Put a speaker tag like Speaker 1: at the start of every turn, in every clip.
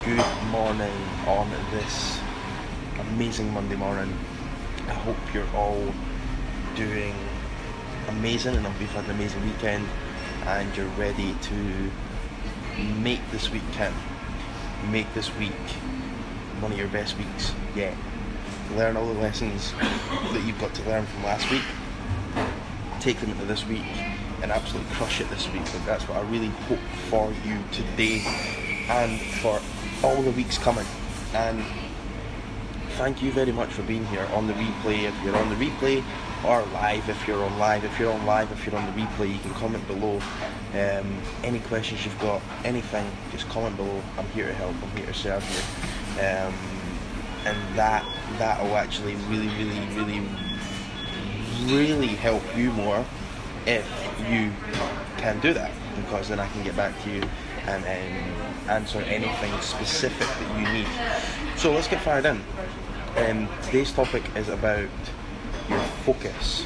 Speaker 1: Good morning on this amazing Monday morning. I hope you're all doing amazing and we've had an amazing weekend and you're ready to make this week count. Make this week one of your best weeks yet. Learn all the lessons that you've got to learn from last week. Take them into this week and absolutely crush it this week. But that's what I really hope for you today and for all the weeks coming. And thank you very much for being here on the replay. If you're on the replay, or live if you're on live. If you're on live, if you're on the replay, you can comment below. Any questions you've got, anything, just comment below. I'm here to help, I'm here to serve you. And that will actually really help you more if you can do that, because then I can get back to you and answer anything specific that you need. So let's get fired in. Today's topic is about your focus.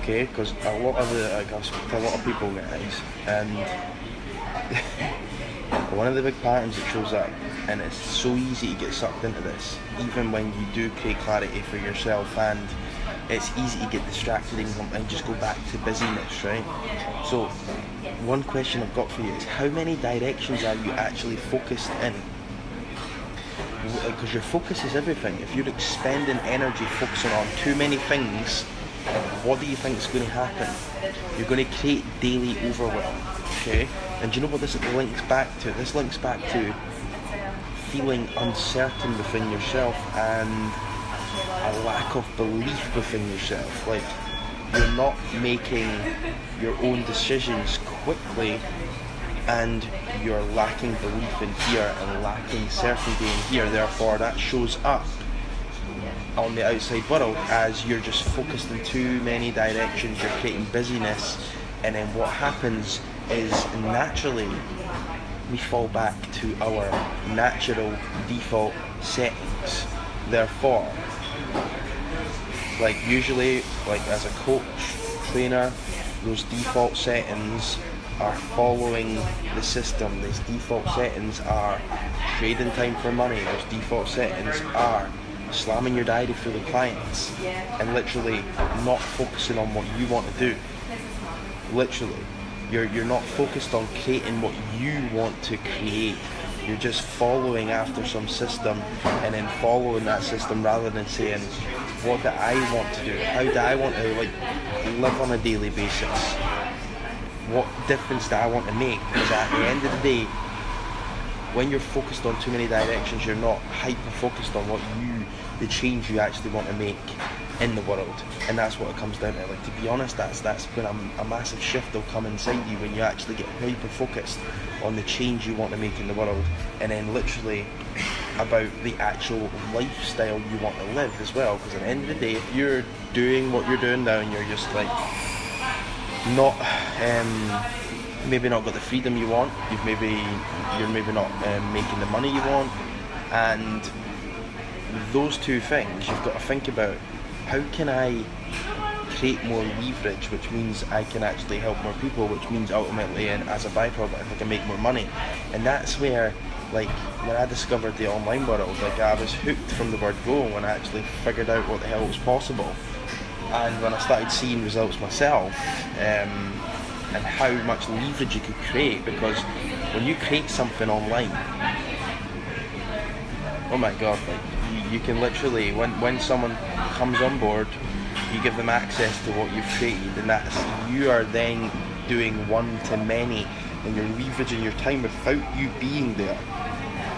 Speaker 1: Okay, because I speak to a lot of people, guys, and one of the big patterns that shows up, and it's so easy to get sucked into this, even when you do create clarity for yourself, and it's easy to get distracted and just go back to busyness, right? So one question I've got for you is, how many directions are you actually focused in? Because your focus is everything. If you're expending energy focusing on too many things, what do you think is going to happen? You're going to create daily overwhelm, okay? And do you know what this links back to? This links back to feeling uncertain within yourself and a lack of belief within yourself. Like, you're not making your own decisions quickly, and you're lacking belief in here and lacking certainty in here. Therefore, that shows up on the outside world as you're just focused in too many directions. You're creating busyness, and then what happens is naturally we fall back to our natural default settings. Therefore, like usually, like as a coach, trainer, those default settings are following the system. These default settings are trading time for money. Those default settings are slamming your diary full of clients and literally not focusing on what you want to do. Literally, you're not focused on creating what you want to create. You're just following after some system and then following that system rather than saying, what do I want to do? How do I want to live on a daily basis? What difference do I want to make? Because at the end of the day, when you're focused on too many directions, you're not hyper-focused on the change you actually want to make in the world. And that's what it comes down to. Like, to be honest, that's when a massive shift will come inside you, when you actually get hyper-focused on the change you want to make in the world, and then literally about the actual lifestyle you want to live as well. Because at the end of the day, if you're doing what you're doing now and you're just like not maybe not got the freedom you want, you're maybe not making the money you want, and those two things, you've got to think about, how can I create more leverage, which means I can actually help more people, which means ultimately, and as a byproduct, I can make more money. And that's where, like, when I discovered the online world, like, I was hooked from the word go when I actually figured out what the hell was possible. And when I started seeing results myself, and how much leverage you could create, because when you create something online, oh my god, like, you can literally, when someone comes on board, you give them access to what you've created, and you are then doing one to many, and you're leveraging your time without you being there.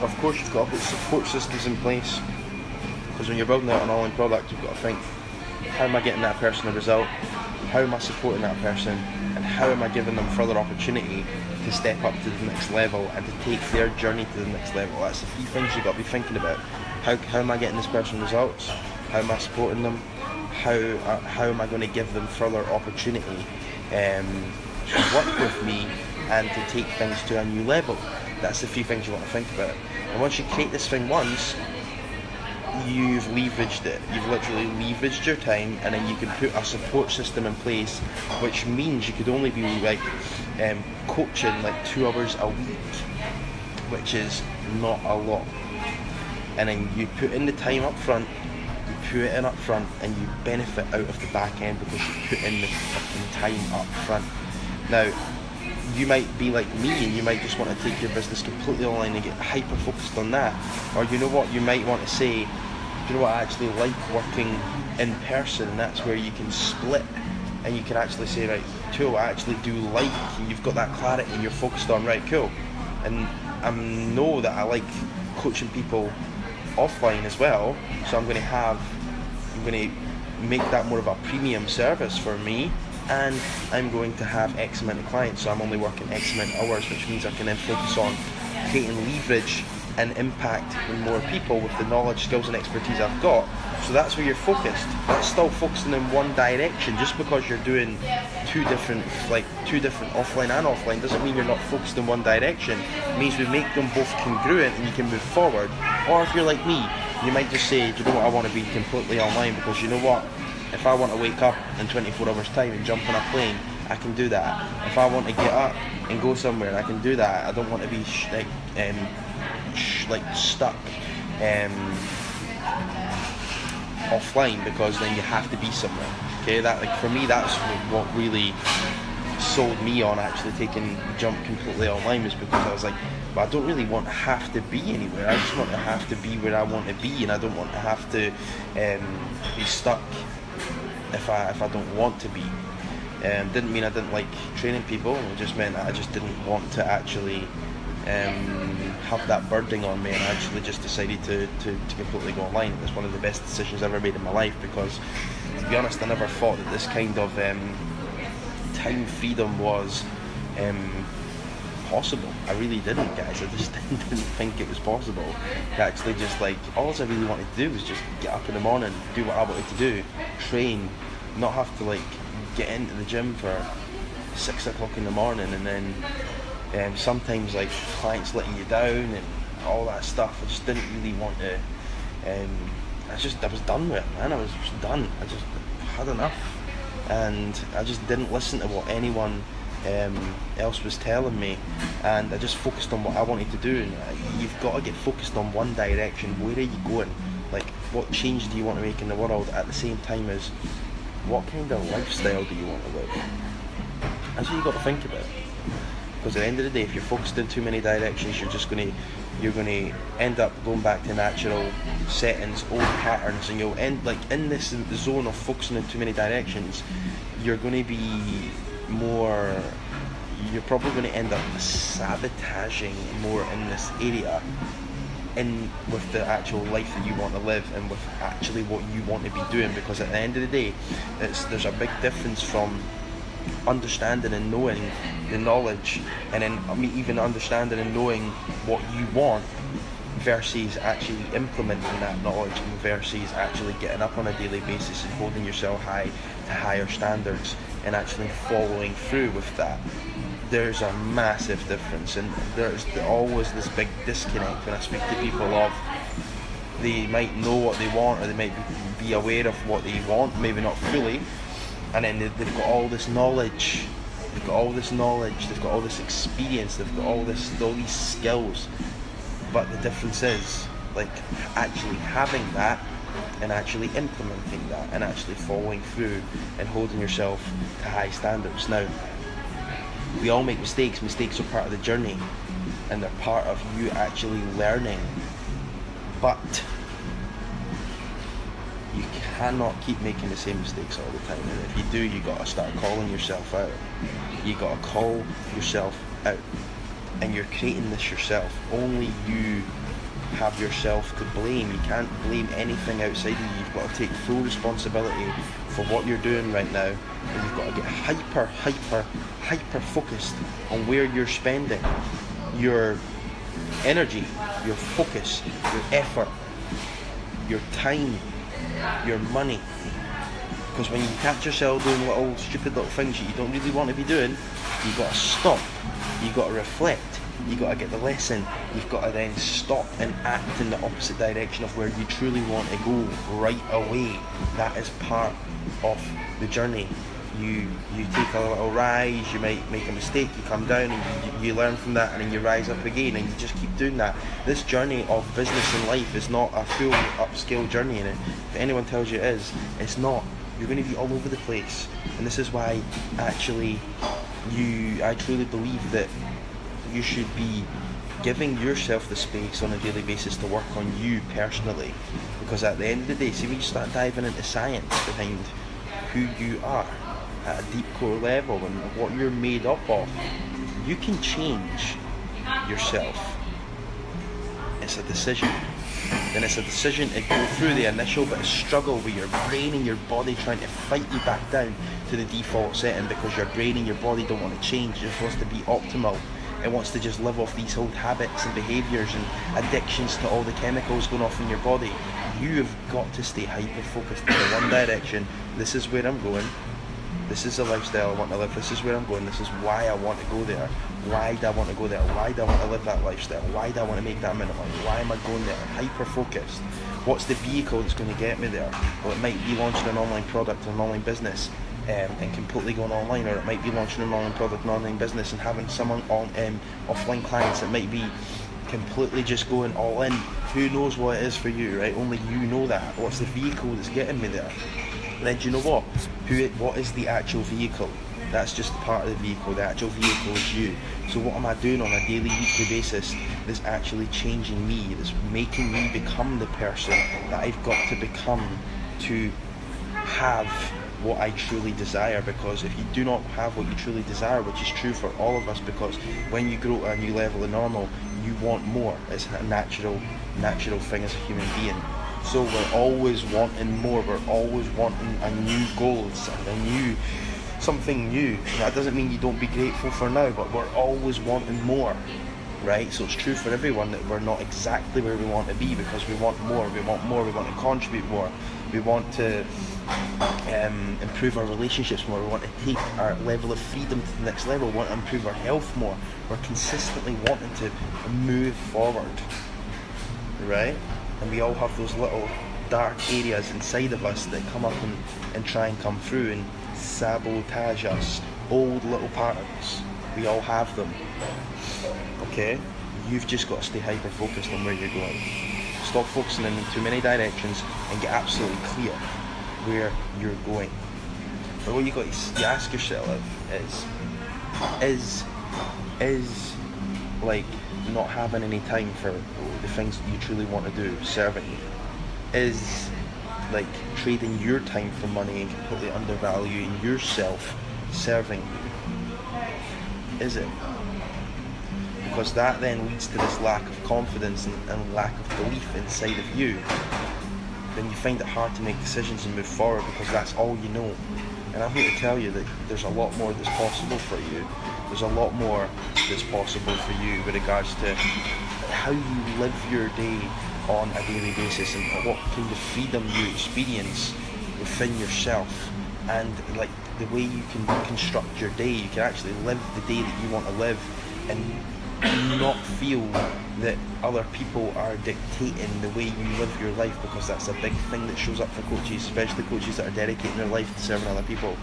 Speaker 1: Of course, you've got to put support systems in place, because when you're building out an online product, you've got to think, how am I getting that person a result? How am I supporting that person? And how am I giving them further opportunity to step up to the next level and to take their journey to the next level? That's the three things you've got to be thinking about. How am I getting this person results? How am I supporting them? How am I going to give them further opportunity to work with me and to take things to a new level? That's the three things you want to think about. And once you create this thing once, you've leveraged it. You've literally leveraged your time, and then you can put a support system in place, which means you could only be like coaching like 2 hours a week which is not a lot. And then you put in the time up front, you put it in up front, and you benefit out of the back end because you put in the fucking time up front. Now, you might be like me and you might just want to take your business completely online and get hyper focused on that. Or you know what, you might want to say, you know what, I actually like working in person, and that's where you can split and you can actually say, right, cool, I actually do like, and you've got that clarity and you're focused on, right, cool. And I know that I like coaching people offline as well, so I'm going to make that more of a premium service for me, and I'm going to have X amount of clients, so I'm only working X amount of hours, which means I can then focus on creating leverage and impact with more people with the knowledge, skills and expertise I've got. So that's where you're focused. That's still focusing in one direction. Just because you're doing two different offline and offline doesn't mean you're not focused in one direction. It means we make them both congruent and you can move forward. Or if you're like me, you might just say, do you know what, I want to be completely online, because you know what, if I want to wake up in 24 hours time and jump on a plane, I can do that. If I want to get up and go somewhere, I can do that. I don't want to be stuck offline, because then you have to be somewhere. Okay, that, like, for me, that's what really sold me on actually taking the jump completely online, was because I was like, but I don't really want to have to be anywhere. I just want to have to be where I want to be, and I don't want to have to be stuck if I don't want to be. Didn't mean I didn't like training people. It just meant that I just didn't want to actually have that burden on me, and I actually just decided to completely go online. It was one of the best decisions I've ever made in my life, because to be honest, I never thought that this kind of time freedom was possible. I really didn't, guys. I just didn't think it was possible to actually just, like, all I really wanted to do was just get up in the morning, do what I wanted to do, train, not have to like get into the gym for 6 o'clock in the morning, and then sometimes like clients letting you down and all that stuff. I just didn't really want to. I was done with it, man. I was just done. I just had enough, and I just didn't listen to what anyone else was telling me, and I just focused on what I wanted to do. And you've got to get focused on one direction. Where are you going? Like, what change do you want to make in the world, at the same time as what kind of lifestyle do you want to live? That's what you've got to think about. Because at the end of the day, if you're focused in too many directions, you're going to end up going back to natural settings, old patterns, and you'll end like in this zone of focusing in too many directions. You're going to be more. You're probably going to end up sabotaging more in this area, with the actual life that you want to live, and with actually what you want to be doing. Because at the end of the day, there's a big difference from understanding and knowing the knowledge, and then even understanding and knowing what you want, versus actually implementing that knowledge, and versus actually getting up on a daily basis and holding yourself high to higher standards and actually following through with that. There's a massive difference, and there's always this big disconnect when I speak to people of, they might know what they want, or they might be aware of what they want, maybe not fully, and then they've got all this knowledge, they've got all this experience, they've got all these skills, but the difference is, like, actually having that and actually implementing that and actually following through and holding yourself to high standards. Now, we all make mistakes. Mistakes are part of the journey, and they're part of you actually learning, but you cannot keep making the same mistakes all the time. And if you do, you got to start calling yourself out. You got to call yourself out, and you're creating this yourself. Only you have yourself to blame. You can't blame anything outside of you. You've got to take full responsibility for what you're doing right now, and you've got to get hyper focused on where you're spending your energy, your focus, your effort, your time, your money. Because when you catch yourself doing stupid little things that you don't really want to be doing, you've got to stop, you've got to reflect, you've got to get the lesson, you've got to then stop and act in the opposite direction of where you truly want to go right away. That is part of the journey. you take a little rise, you might make a mistake, you come down and you learn from that, and then you rise up again, and you just keep doing that. This journey of business and life is not a full upscale journey, and if anyone tells you it is, it's not. You're going to be all over the place, and this is why actually I truly believe that you should be giving yourself the space on a daily basis to work on you personally, because at the end of the day, see, when you start diving into science behind who you are at a deep core level and what you're made up of, you can change yourself. It's a decision. Then it's a decision to go through the initial bit of struggle with your brain and your body trying to fight you back down to the default setting, because your brain and your body don't want to change. It just wants to be optimal. It wants to just live off these old habits and behaviours and addictions to all the chemicals going off in your body. You have got to stay hyper-focused in the one direction. This is where I'm going. This is the lifestyle I want to live. This is where I'm going. This is why I want to go there. Why do I want to go there? Why do I want to live that lifestyle? Why do I want to make that amount of money? Why am I going there? I'm hyper-focused. What's the vehicle that's going to get me there? Well, it might be launching an online product, an online business, and completely going online, or it might be launching an online product, an online business, and having someone on offline clients. It might be completely just going all in. Who knows what it is for you, right? Only you know that. What's the vehicle that's getting me there? And then do you know what? What is the actual vehicle? That's just part of the vehicle. The actual vehicle is you. So what am I doing on a daily, weekly basis that's actually changing me, that's making me become the person that I've got to become to have what I truly desire? Because if you do not have what you truly desire, which is true for all of us, because when you grow to a new level of normal, you want more. It's a natural thing as a human being. So we're always wanting more. We're always wanting a new goal, something new. And that doesn't mean you don't be grateful for now, but we're always wanting more, right? So it's true for everyone that we're not exactly where we want to be, because we want more. We want to contribute more. We want to improve our relationships more. We want to take our level of freedom to the next level. We want to improve our health more. We're consistently wanting to move forward, right? And we all have those little dark areas inside of us that come up and try and come through and sabotage us. Old little patterns. We all have them. Okay? You've just got to stay hyper focused on where you're going. Stop focusing in too many directions and get absolutely clear where you're going. But what you got to ask yourself is like not having any time for the things that you truly want to do serving you? Is like trading your time for money and completely undervaluing yourself serving you? Is it? Because that then leads to this lack of confidence and lack of belief inside of you. Then you find it hard to make decisions and move forward, because that's all you know. And I'm here to tell you that there's a lot more that's possible for you. There's a lot more that's possible for you with regards to how you live your day on a daily basis and what kind of freedom you experience within yourself, and like the way you can construct your day. You can actually live the day that you want to live and not feel that other people are dictating the way you live your life, because that's a big thing that shows up for coaches, especially coaches that are dedicating their life to serving other people.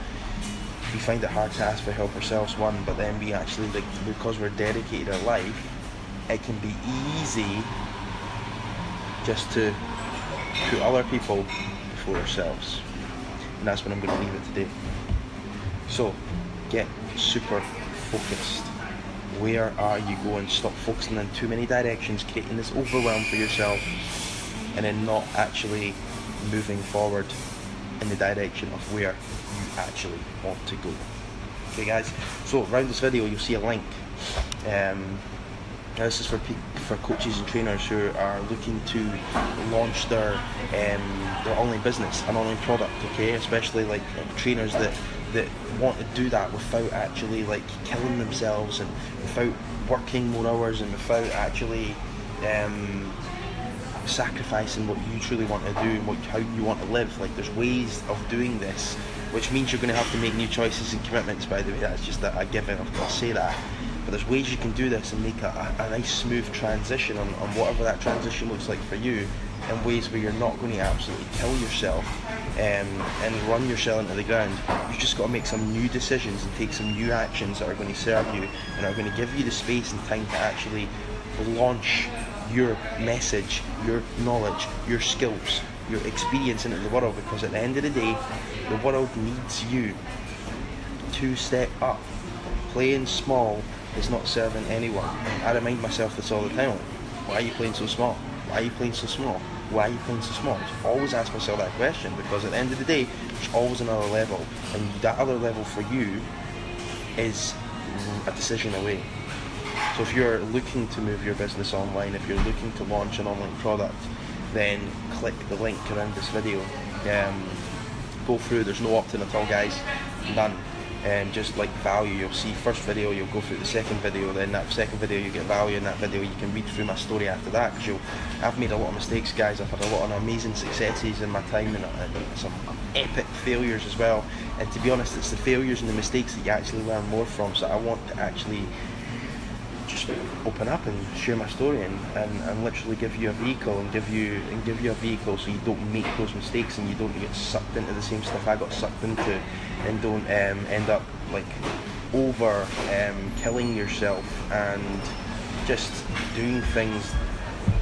Speaker 1: We find it hard to ask for help ourselves, one, but then we actually, like, because we're dedicated our life, it can be easy just to put other people before ourselves. And that's what I'm going to leave it today. So get super focused. Where are you going? Stop focusing in too many directions, creating this overwhelm for yourself, and then not actually moving forward in the direction of where you actually want to go. Okay guys, so around this video you'll see a link. This is for coaches and trainers who are looking to launch their online business, an online product, okay? Especially like trainers that want to do that without actually like killing themselves, and without working more hours, and without actually sacrificing what you truly want to do and how you want to live. Like, there's ways of doing this, which means you're going to have to make new choices and commitments, by the way. That's just a given, I've got to say that. But there's ways you can do this and make a nice smooth transition on whatever that transition looks like for you, in ways where you're not going to absolutely kill yourself and run your cell into the ground. You've just got to make some new decisions and take some new actions that are going to serve you and are going to give you the space and time to actually launch your message, your knowledge, your skills, your experience into the world, because at the end of the day, the world needs you to step up. Playing small is not serving anyone. I remind myself this all the time. Why are you playing so small? Why are you playing so small? Why are you playing so small? Just always ask myself that question, because at the end of the day, there's always another level, and that other level for you is a decision away. So if you're looking to move your business online, if you're looking to launch an online product, then click the link around this video. Go through, there's no opt-in at all, guys, none. Just like value, you'll see first video, you'll go through the second video, then that second video you get value, in that video you can read through my story after that, because I've made a lot of mistakes, guys. I've had a lot of amazing successes in my time, and some epic failures as well, and to be honest, it's the failures and the mistakes that you actually learn more from. So I want to actually just open up and share my story and literally give you a vehicle and give you a vehicle so you don't make those mistakes and you don't get sucked into the same stuff I got sucked into, and don't end up like over killing yourself and just doing things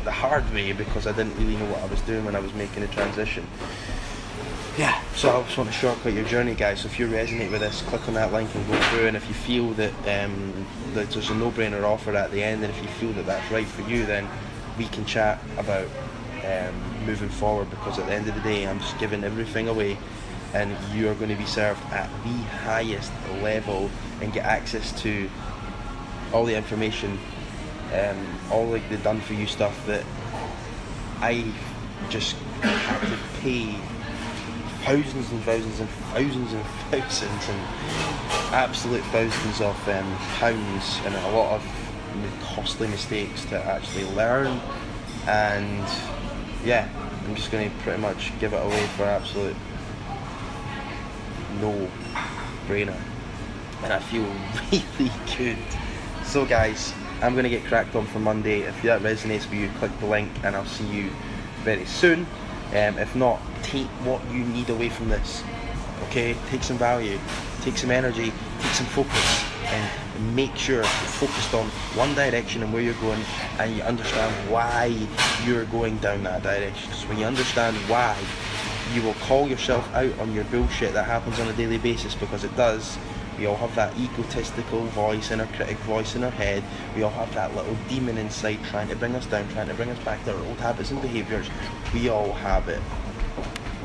Speaker 1: the hard way because I didn't really know what I was doing when I was making the transition. Yeah, so I just want to shortcut your journey, guys. So if you resonate with this, click on that link and go through, and if you feel that that there's a no-brainer offer at the end, and if you feel that that's right for you, then we can chat about moving forward, because at the end of the day, I'm just giving everything away, and you are going to be served at the highest level and get access to all the information, all like the done for you stuff that I just had to pay thousands and thousands and thousands and thousands and absolute thousands of pounds and a lot of costly mistakes to actually learn. And yeah, I'm just going to pretty much give it away for absolute no brainer, and I feel really good. So guys, I'm going to get cracked on for Monday. If that resonates with you, click the link and I'll see you very soon. If not, take what you need away from this. Okay, take some value, take some energy, take some focus, and make sure you're focused on one direction and where you're going, and you understand why you're going down that direction. Because when you understand why, you will call yourself out on your bullshit that happens on a daily basis, because it does. We all have that egotistical voice and our critic voice in our head. We all have that little demon inside trying to bring us down, trying to bring us back to our old habits and behaviours. We all have it.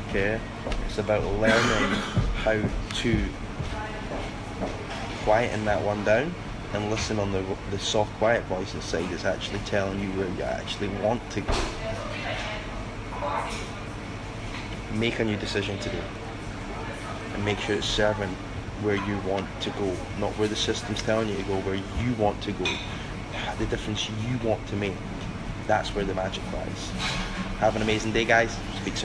Speaker 1: Okay? It's about learning how to quieten that one down and listen on the soft, quiet voice inside that's actually telling you where you actually want to go. Make a new decision today and make sure it's serving where you want to go, not where the system's telling you to go, where you want to go, the difference you want to make. That's where the magic lies. Have an amazing day, guys. Speak soon.